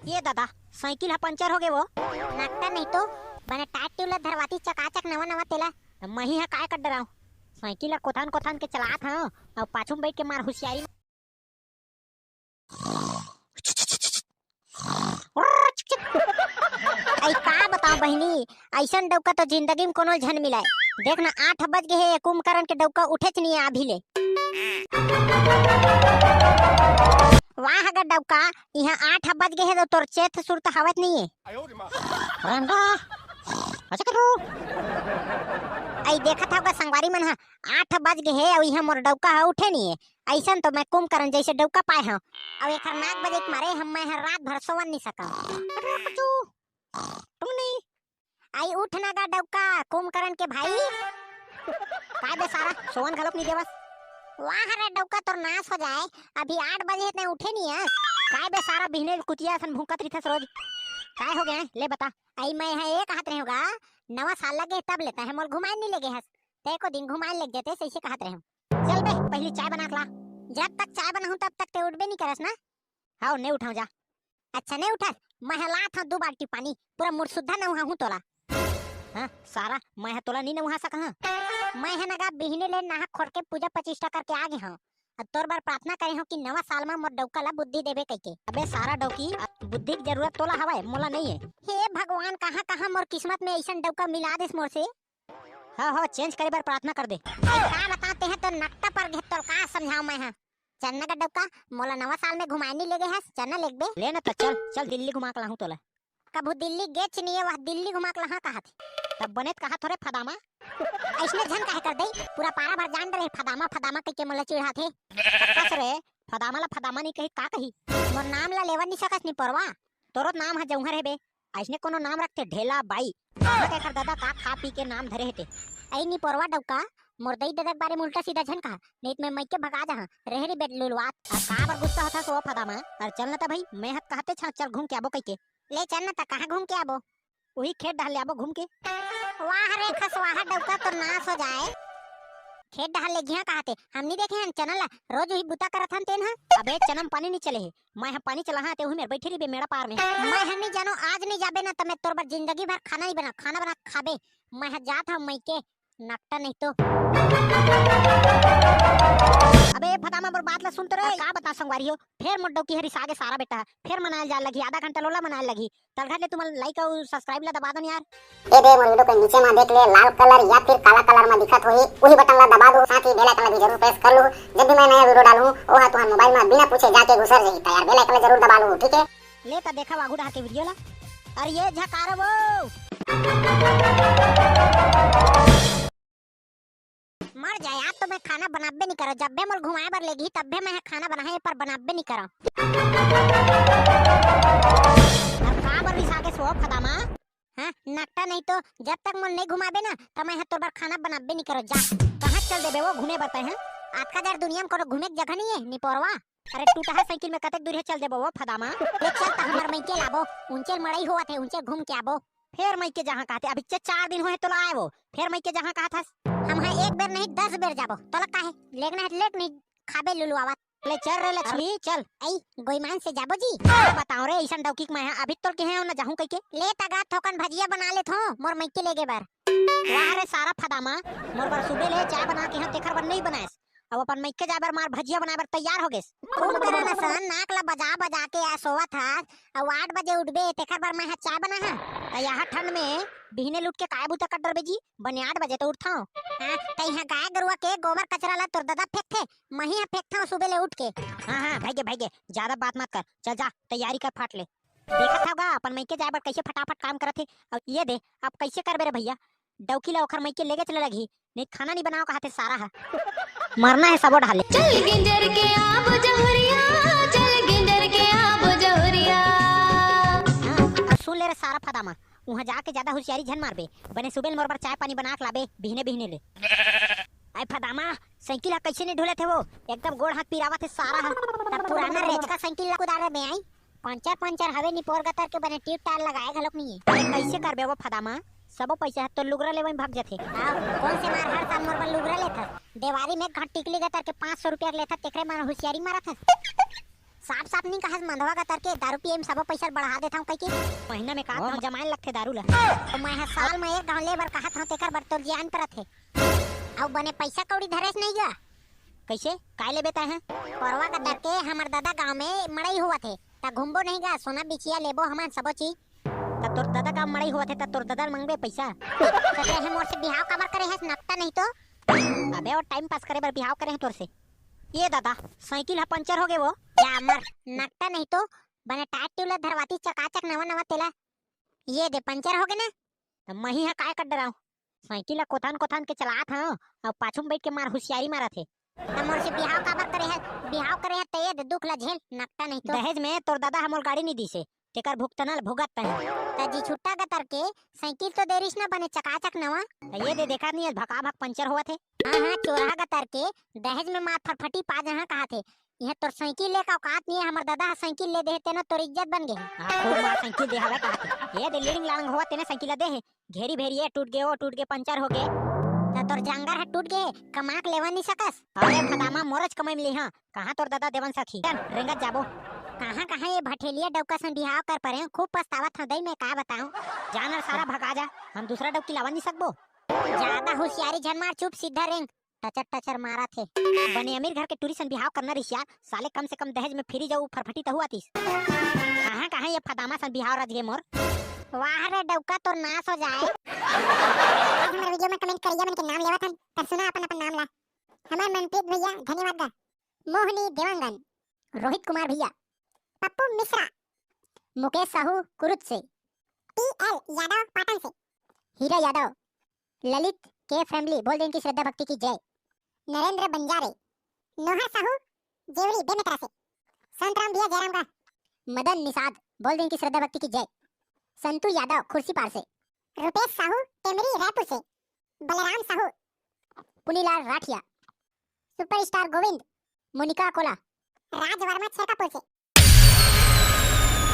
ये दादा साइकिल हा पंचर हो गए वो नाकता नहीं तो बने टाट ट्यूबला धरवाती चकाचक नवा नवा तेला मैं ही काय कर डराऊं साइकिल हा कोथान के चलात हूं और पाछू में बैठ के मार होशियारी आई का बताऊं बहनी ऐसन डौका तो जिंदगी में कोनो झन मिलाए देख ना 8 बज गए है कुंभकर्ण के डौका उठेच नहीं अभी ले वाह अगर डौका यहाँ 8 बज गए है तो तोर चेत सुरत हवत नहीं है रंगा अच्छा करो आई देखा था संगवारी मन हा 8 बज गए है और यहाँ मोर डौका हा उठे नहीं है ऐसन तो मैं कुंभकर्ण जैसे डौका पाए हूं और एक नाक बजे के मारे हम मैं रात भर सोवन नहीं सका तुम नहीं आई उठ ना गा डौका कुंभकर्ण के भाई काय बे सारा सोवन घलोक नहीं देवस वाह रे डौका तोर नाश हो जाए अभी 8 बजे इतने उठे नहीं है काय बे सारा बिहने कुतिया सन भूकत रहिथस रोज काय हो गया ले बता आई मैं है एक हाथ रहे होगा नवा साल लगे तब लेता है मोर घुमाए नहीं लगे हस ते को दिन घुमाए लग जाते सही से कहत रहे हम चल बे पहली चाय बना के ला जब तक चाय बनाऊं तब तक ते उठबे नहीं करस ना हां नहीं उठाऊं जा अच्छा नहीं उठा मैं हला था 2 बाल्टी पानी पूरा मुड़ सुद्धा न हूं तोला हां सारा मैं तोला नहीं नहा सका हां मैं है नगा बिहने ले नहा खोर के पूजा प्रतिष्ठा करके आ गए हूं अब तोर बार प्रार्थना करे हो कि नवा साल में मोर डौका ला बुद्धि देबे कइके अबे सारा डौकी बुद्धि की जरूरत तोला हवाए मोला नहीं है हे भगवान कहां मोर किस्मत में ऐसा डौका मिला देस मोर से हां चेंज करे बार प्रार्थना कर दे का बताते हैं तो नक्ता पर घे तो का समझाऊं मैं हां चन्ना का डौका मोला नवा साल में घुमाए नहीं लेगे है चन्ना लेगबे ले ना तो चल चल दिल्ली घुमा के लाहूं तोला कबू दिल्ली गेच नहीं है वह दिल्ली घुमा के लहा कहा तब बनेत कहा थोड़े फदामा ऐसने झन काहे कर दई पूरा पारा भर जान रहे फदामा फदामा कह के मोला चिढ़ा थे कस रे फदामा ला फदामा नहीं कही का कही मोर नाम ला लेवा नहीं सकस नहीं परवा तोरो नाम है जौहर है बे ऐसने कोनो नाम रखते ढेला बाई का कर दादा का खा पी के नाम धरे हेते आई नहीं परवा डौका मोर दई ददक बारे में उल्टा सीधा झन कहा नहीं मैं मई के भगा जा रेहरी बेट लुलवात और का बार गुस्सा होता सो फदामा और चल ना ता भाई मैं हत कहते छ चल घूम के आबो कह के ले चल ना ता कहां घूम के आबो वही खेत डाल ले आबो घूम के वाह रे खसवाहा डौका तो नाश हो जाए खेत डाल ले घिया कहते हम नहीं देखे हैं चनल रोज वही बुता करत हन तेन अबे चनम पानी नहीं चले है मैं पानी चला हां ते वही में बैठी रही बे मेरा पार में मैं हम नहीं जानो आज नहीं जाबे ना त मैं तोर बार जिंदगी भर खाना बना खाबे मैं जात हम मई के नकटा नहीं तो अबे फटामा बर बात ला सुन तो रे का बता संगवारी हो फिर मोडो की हरी सागे सारा बेटा फिर मनाल जा लगी आधा घंटा लोला मनाल लगी तल घाट ले तुम लाइक और सब्सक्राइब ला दबा दो यार ए दे मोर वीडियो के नीचे में देख ले लाल कलर या फिर काला कलर में दिखत होई वही बटन ला दबा दो साथ ही बेल आइकन भी जरूर प्रेस कर लो जब भी मैं नया वीडियो डालूं वो हा तुम्हारे मोबाइल में बिना पूछे जाके घुसर जाई तैयार बेल आइकन जरूर दबा लो ठीक है ले ता देखा वागू डा के वीडियो ला अरे ये झकार वो मर जाए आज तो मैं खाना बनाबे नहीं करो जब भी मोर घुमाए बर लेगी तब भी मैं खाना बनाए पर बनाबे नहीं करो अब का बर सागे सो फदामा हां नकटा नहीं तो जब तक मोर नहीं घुमाबे ना त मैं तोर बार खाना बनाबे नहीं करो जा कहां चल देबे वो घूमे बताए हैं आज का जर दुनिया में कोनो घूमे की जगह नहीं है नी पोरवा अरे टूटा है साइकिल में कतक दूर है चल देबो वो फदामा ले चल त हमर मई के लाबो ऊंचे मड़ई हुआ थे ऊंचे घूम के आबो फिर मई के जहां कहते अभी 4 दिन होए तो आए वो फिर मई के जहां कहा था हम हां एक बार नहीं 10 बार जाबो तोला काहे लेगना है लेक नहीं खाबे लुलु आवत ले चल रे लक्ष्मी चल आई गोईमान से जाबो जी बताओ रे ऐसा डौकी मैं अभी तो के है ना जाहूं कह के ले तगा थोकन भजिया बना ले थो मोर मई के लेगे बार वाह रे सारा फदामा मोर बार सुबह ले चाय बना के हम तेखर बर नहीं बनाएस अब अपन मई के जाबर मार भजिया बनाए बर तैयार हो गेस खूब करना सन नाक ला बजा के आ सोवत था और 8 बजे उठबे तेखर बर मैं चाय बना हां त यहाँ ठंड में बिहने लुट के काय बुता कटर बेजी बने 8 बजे तो उठथाओ हां त यहाँ गाय गरुआ के गोबर कचरा ला तोर दादा फेंक थे मही फेंकथा सुबह ले उठ के हां भागे ज्यादा बात मत कर चल जा तैयारी कर फाट ले देखा थागा अपन मई के जाबर कैसे फटाफट काम करत है और ये दे अब कैसे करबे रे भैया डौकी ला ओखर मई के लेके चले लगी नहीं खाना नहीं बनाओ कहते सारा है मरना है सबो ढाले चल गिंजर के आब जहरिया चल गिंजर के आब जहरिया सुन ले रे सारा फदामा वहां जाके ज्यादा होशियारी झन मारबे बने सुबह मोर पर चाय पानी बना के लाबे बिहने ले आई फदामा साइकिल कैसे नहीं ढोले थे वो एकदम गोड़ हाथ पिरावा थे सारा है तब पुराना रेच का साइकिल ला कुदारे में आई पंचर हवे नी पोर गतर के बने ट्यूब टायर लगाए घलोक नहीं है कैसे करबे वो फदामा सबो पैसा तो लुगरा लेवे में भाग जाथे कौन से मार हर साल मोर बल लुगरा लेथा देवारी में घट टिकली गतर के 500 रुपया लेथा तेकरे मार होशियारी मारा था साफ साफ नहीं कहा मंधवा का तरके दारू पिए में सब पैसा बढ़ा देता हूं कई की महीना में का हम जमाए लगथे दारू ला तो मैं साल में एक ढले बर कहत हूं तेकर बर तो जान परत है अब बने पैसा कौड़ी धरेस नहीं गा कैसे काय ले बेता है परवा का तरके हमर दादा गांव में मड़ई हुआ थे ता घुमबो नहीं गा सोना बिचिया लेबो हमन सबो चीज ता तोर दादा गांव मड़ई हुआ थे ता तोर दादा मंगबे पैसा कहे है मोर से बिहाव कबर करे है नकता नहीं तो अबे और टाइम पास करे बर बिहाव करे है तोर से ये दादा साइकिल हा पंचर हो गए वो या मर नकता नहीं तो बने टायर ट्यूबला धरवाती चकाचक नवा नवा तेला ये दे पंचर हो गए ना तो मही हा काय कर डराऊं साइकिल हा कोथान के चलात हां और पाछू में बैठ के मार होशियारी मारा थे हमर से बिहाव काबर करे है ते ये दुख ला झेल नकता नहीं तो दहेज में तोर दादा हमर गाड़ी नहीं दी से तेकर भुगतनल भुगत तने ता जी छुट्टा का तरके साइकिल तो देरिस ना बने चकाचक नवा ये दे देखा नहीं भका भक पंचर हुआ थे हां चोरा का तरके दहेज में मार फटफटी पा जहां कहा थे यह तोर साइकिल ले का औकात नहीं है हमर दादा साइकिल ले देते ना तोर इज्जत बन गई खूब मार साइकिल दे हवे कहा थे ये दे लीडिंग लांग हुआ तेने साइकिल दे है घेरी भेरी टूट गए पंचर हो गए ता तोर जंगर है टूट गए कमाक लेवा नहीं सकस अरे खदामा मोरज कमाई मिली हां कहां तोर दादा देवन सखी रेंगत जाबो कहां ये भठेलिया डौका से बिहाव कर परे खूब पछतावत हदई में का बताऊं जानर सारा भगा जा हम दूसरा डौकी लावा नहीं सकबो ज्यादा होशियारी झन मार चुप सीधा रेंग टचर मारा थे बने अमीर घर के टूरिस्ट बिहाव करना रिश्या साले कम से कम दहेज में फ्री जाऊ फरफटी तो हुआ तीस कहां ये फदामा सन बिहाव रज गे मोर वाह रे डौका तोर नाश हो जाए हमारे वीडियो में कमेंट करिए मन के नाम लेवत हन पर सुना अपन अपन नाम ला हमार मनप्रीत भैया धन्यवाद गा मोहनी देवांगन रोहित कुमार भैया पप्पू मिश्रा मुकेश साहू कुरुत से पीएल यादव पाटन से हीरा यादव ललित के फैमिली बोल दें की श्रद्धा भक्ति की जय नरेंद्र बंजारे नोहर साहू जेवरी बेमेतरा से संतराम भैया जयराम का मदन निषाद बोल दें की श्रद्धा भक्ति की जय संतू यादव खुर्सी पार से रुपेश साहू टेमरी रायपुर से बलराम साहू पुनीलाल राठिया सुपरस्टार गोविंद मोनिका कोला राज वर्मा छेकापुर से